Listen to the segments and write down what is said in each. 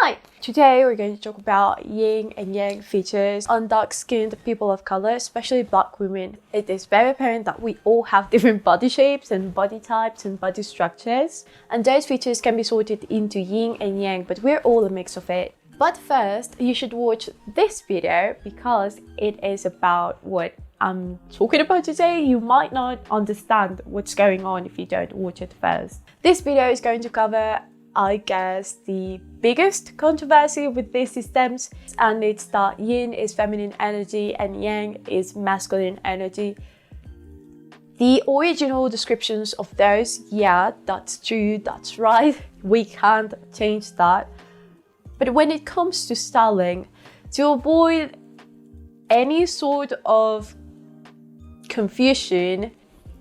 Hi! Today we're going to talk about yin and yang features on dark-skinned people of color, especially black women. It is very apparent that we all have different body shapes and body types and body structures, and those features can be sorted into yin and yang, but we're all a mix of it. But first, you should watch this video because it is about what I'm talking about today. You might not understand what's going on if you don't watch it first. This video is going to cover, I guess, the biggest controversy with these systems, and it's that yin is feminine energy and yang is masculine energy. The original descriptions of those, yeah, that's true, that's right, we can't change that. But when it comes to styling, to avoid any sort of confusion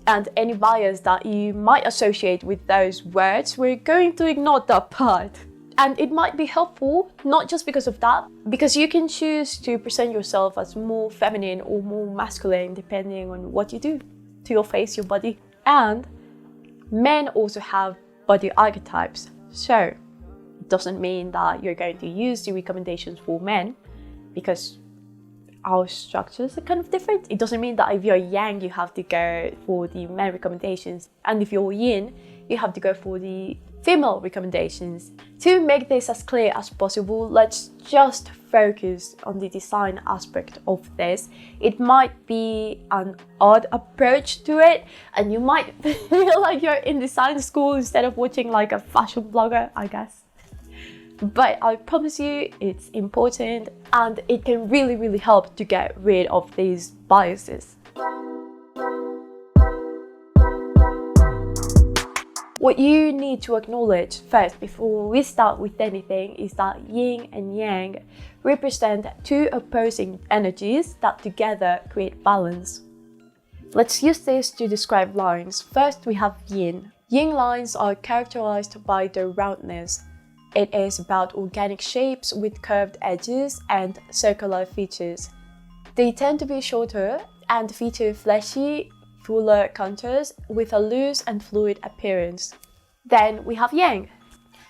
and any bias that you might associate with those words, we're going to ignore that part. And it might be helpful, not just because of that, because you can choose to present yourself as more feminine or more masculine depending on what you do to your face, your body. And men also have body archetypes. So it doesn't mean that you're going to use the recommendations for men because our structures are kind of different. It doesn't mean that if you're yang, you have to go for the male recommendations, and if you're yin, you have to go for the female recommendations. To make this as clear as possible, let's just focus on the design aspect of this. It might be an odd approach to it, and you might feel like you're in design school instead of watching like a fashion blogger, I guess. But I promise you it's important and it can really help to get rid of these biases. What you need to acknowledge first before we start with anything is that yin and yang represent two opposing energies that together create balance. Let's use this to describe lines. First we have yin. Yin lines are characterized by their roundness. It is about organic shapes with curved edges and circular features. They tend to be shorter and feature fleshy, fuller contours with a loose and fluid appearance. Then we have yang.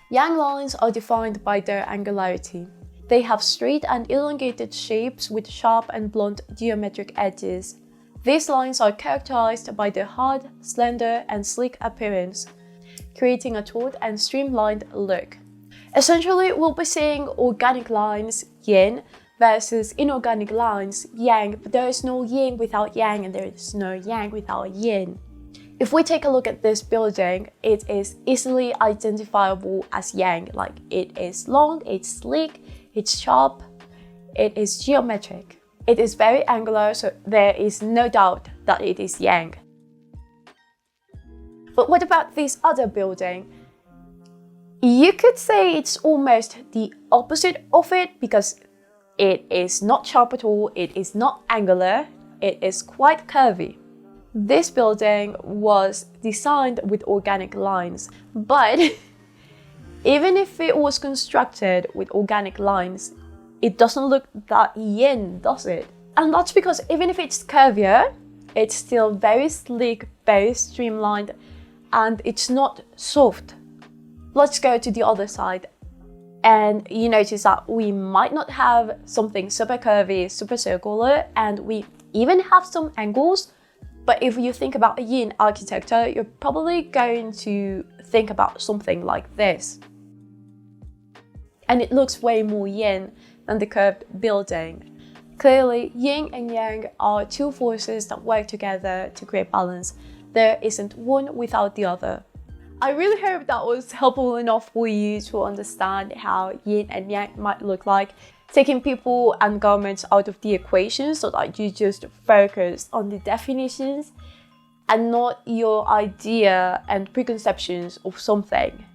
Yang lines are defined by their angularity. They have straight and elongated shapes with sharp and blunt geometric edges. These lines are characterized by their hard, slender, and sleek appearance, creating a taut and streamlined look. Essentially, we'll be seeing organic lines, yin, versus inorganic lines, yang, but there is no yin without yang and there is no yang without yin. If we take a look at this building, it is easily identifiable as yang, like it is long, it's sleek, it's sharp, it is geometric. It is very angular, so there is no doubt that it is yang. But what about this other building? You could say it's almost the opposite of it because it is not sharp at all, it is not angular, it is quite curvy. This building was designed with organic lines, but even if it was constructed with organic lines, it doesn't look that yin, does it? And that's because even if it's curvier, it's still very sleek, very streamlined, and it's not soft. Let's go to the other side, and you notice that we might not have something super curvy, super circular, and we even have some angles, but if you think about a yin architecture, you're probably going to think about something like this. And it looks way more yin than the curved building. Clearly, yin and yang are two forces that work together to create balance. There isn't one without the other. I really hope that was helpful enough for you to understand how yin and yang might look like, taking people and garments out of the equation so that you just focus on the definitions and not your idea and preconceptions of something.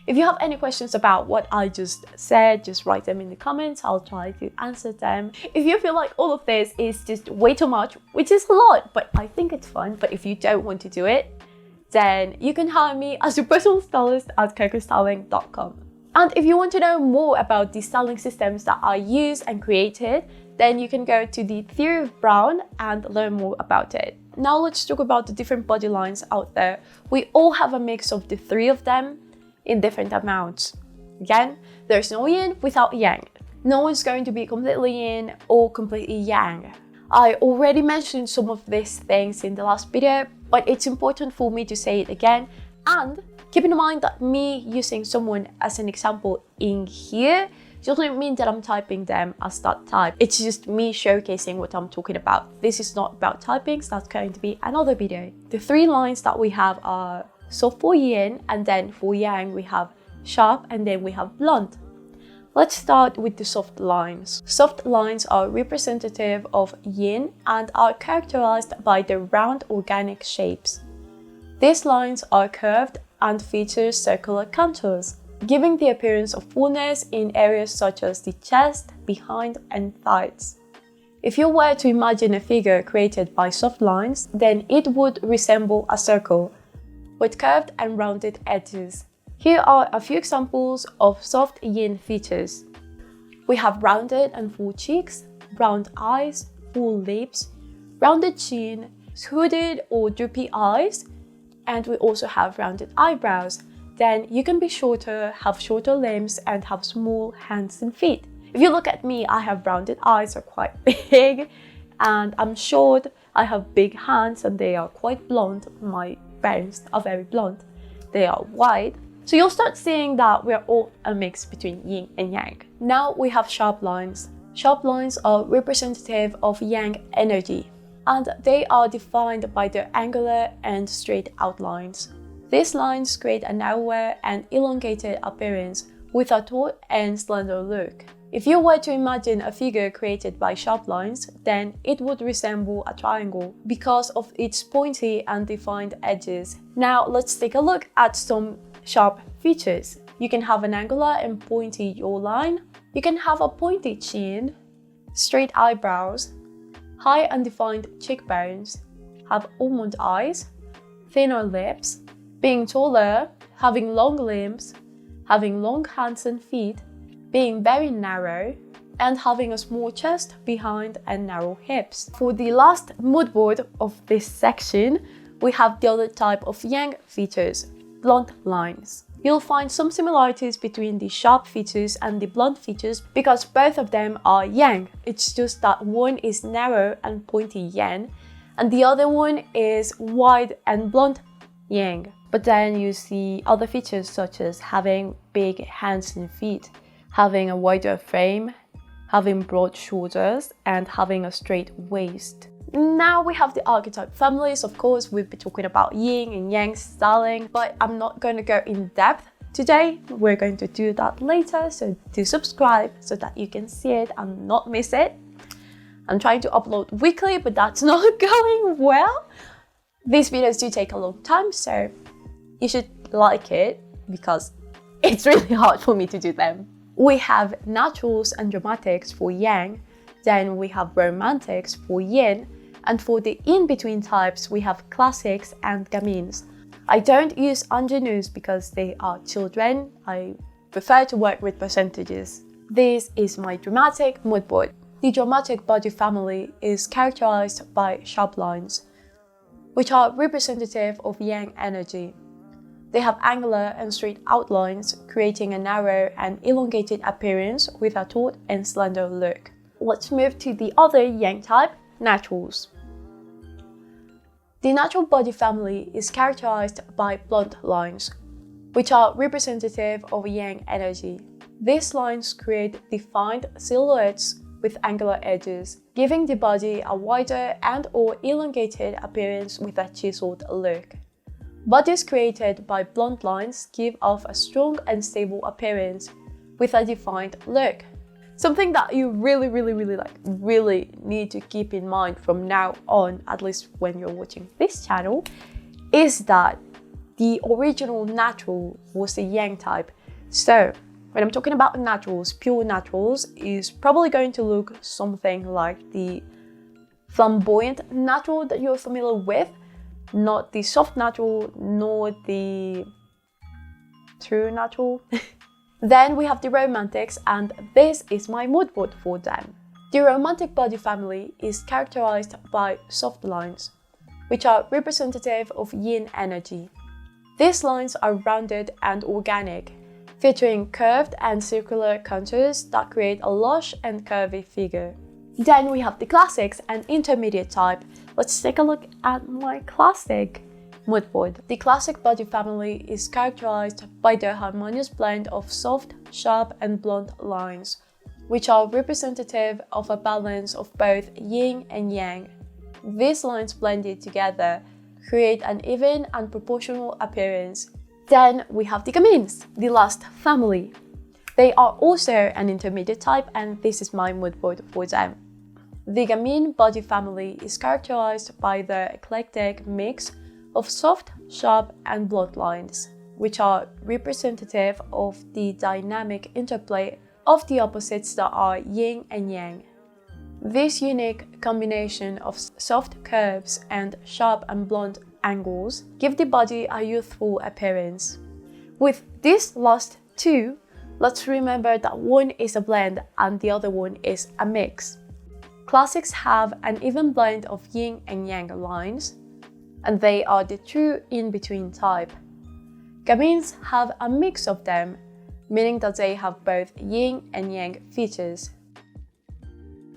If you have any questions about what I just said, just write them in the comments, I'll try to answer them. If you feel like all of this is just way too much, which is a lot, but I think it's fun, but if you don't want to do it, then you can hire me as a personal stylist at cocostyling.com. And if you want to know more about the styling systems that I use and created, then you can go to the Theory of Brown and learn more about it. Now let's talk about the different body lines out there. We all have a mix of the three of them in different amounts. Again, there's no yin without yang. No one's going to be completely yin or completely yang. I already mentioned some of these things in the last video, but it's important for me to say it again. And keep in mind that me using someone as an example in here doesn't mean that I'm typing them as that type. It's just me showcasing what I'm talking about. This is not about typings, that's going to be another video. The three lines that we have are soft for yin, and then for yang we have sharp, and then we have blunt. Let's start with the soft lines. Soft lines are representative of yin and are characterized by the round organic shapes. These lines are curved and feature circular contours, giving the appearance of fullness in areas such as the chest, behind, and thighs. If you were to imagine a figure created by soft lines, then it would resemble a circle with curved and rounded edges. Here are a few examples of soft yin features. We have rounded and full cheeks, round eyes, full lips, rounded chin, hooded or droopy eyes, and we also have rounded eyebrows. Then you can be shorter, have shorter limbs, and have small hands and feet. If you look at me, I have rounded eyes, are quite big, and I'm short. I have big hands and they are quite blonde. My parents are very blonde. They are white. So you'll start seeing that we're all a mix between yin and yang. Now we have sharp lines. Sharp lines are representative of yang energy, and they are defined by their angular and straight outlines. These lines create a narrower and elongated appearance with a taut and slender look. If you were to imagine a figure created by sharp lines, then it would resemble a triangle because of its pointy and defined edges. Now let's take a look at some sharp features. You can have an angular and pointy jawline. You can have a pointy chin, straight eyebrows, high undefined cheekbones, have almond eyes, thinner lips, being taller, having long limbs, having long hands and feet, being very narrow, and having a small chest, behind, and narrow hips. For the last mood board of this section, we have the other type of yang features, blunt lines. You'll find some similarities between the sharp features and the blunt features because both of them are yang. It's just that one is narrow and pointy yang, and the other one is wide and blunt yang. But then you see other features such as having big hands and feet, having a wider frame, having broad shoulders, and having a straight waist. Now we have the archetype families. Of course, we'll be talking about yin and yang styling, but I'm not going to go in depth today. We're going to do that later, so do subscribe so that you can see it and not miss it. I'm trying to upload weekly, but that's not going well. These videos do take a long time, so you should like it because it's really hard for me to do them. We have naturals and dramatics for yang, then we have romantics for yin, and for the in-between types we have classics and gamins. I don't use ingenues because they are children. I prefer to work with percentages. This is my dramatic mood board. The dramatic body family is characterized by sharp lines, which are representative of yang energy. They have angular and straight outlines, creating a narrow and elongated appearance with a taut and slender look. Let's move to the other yang type, naturals. The natural body family is characterized by blunt lines, which are representative of yang energy. These lines create defined silhouettes with angular edges, giving the body a wider and/or elongated appearance with a chiseled look. Bodies created by blunt lines give off a strong and stable appearance with a defined look. Something that you really need to keep in mind from now on, at least when you're watching this channel, is that the original natural was the yang type. So when I'm talking about naturals, pure naturals is probably going to look something like the flamboyant natural that you're familiar with, not the soft natural, nor the true natural. Then we have the romantics, and this is my mood board for them. The romantic body family is characterized by soft lines, which are representative of yin energy. These lines are rounded and organic. featuring curved and circular contours that create a lush and curvy figure. Then we have the classics and intermediate type. Let's take a look at my classic mood board. The classic body family is characterized by the harmonious blend of soft, sharp, and blunt lines, which are representative of a balance of both yin and yang. These lines blended together create an even and proportional appearance. Then we have the gamins, the last family. They are also an intermediate type, and this is my mood board for them. The gamin body family is characterized by the eclectic mix of soft, sharp, and blunt lines, which are representative of the dynamic interplay of the opposites that are yin and yang. This unique combination of soft curves and sharp and blunt angles give the body a youthful appearance. With these last two, let's remember that one is a blend and the other one is a mix. Classics have an even blend of yin and yang lines, and they are the true in-between type. Gamins have a mix of them, meaning that they have both yin and yang features.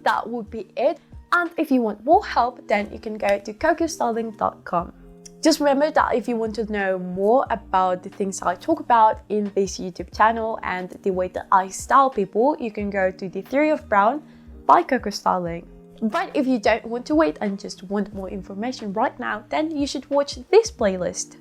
That would be it, and if you want more help, then you can go to cocostyling.com. Just remember that if you want to know more about the things I talk about in this YouTube channel and the way that I style people, you can go to The Theory of Brown by Coco Styling. But if you don't want to wait and just want more information right now, then you should watch this playlist.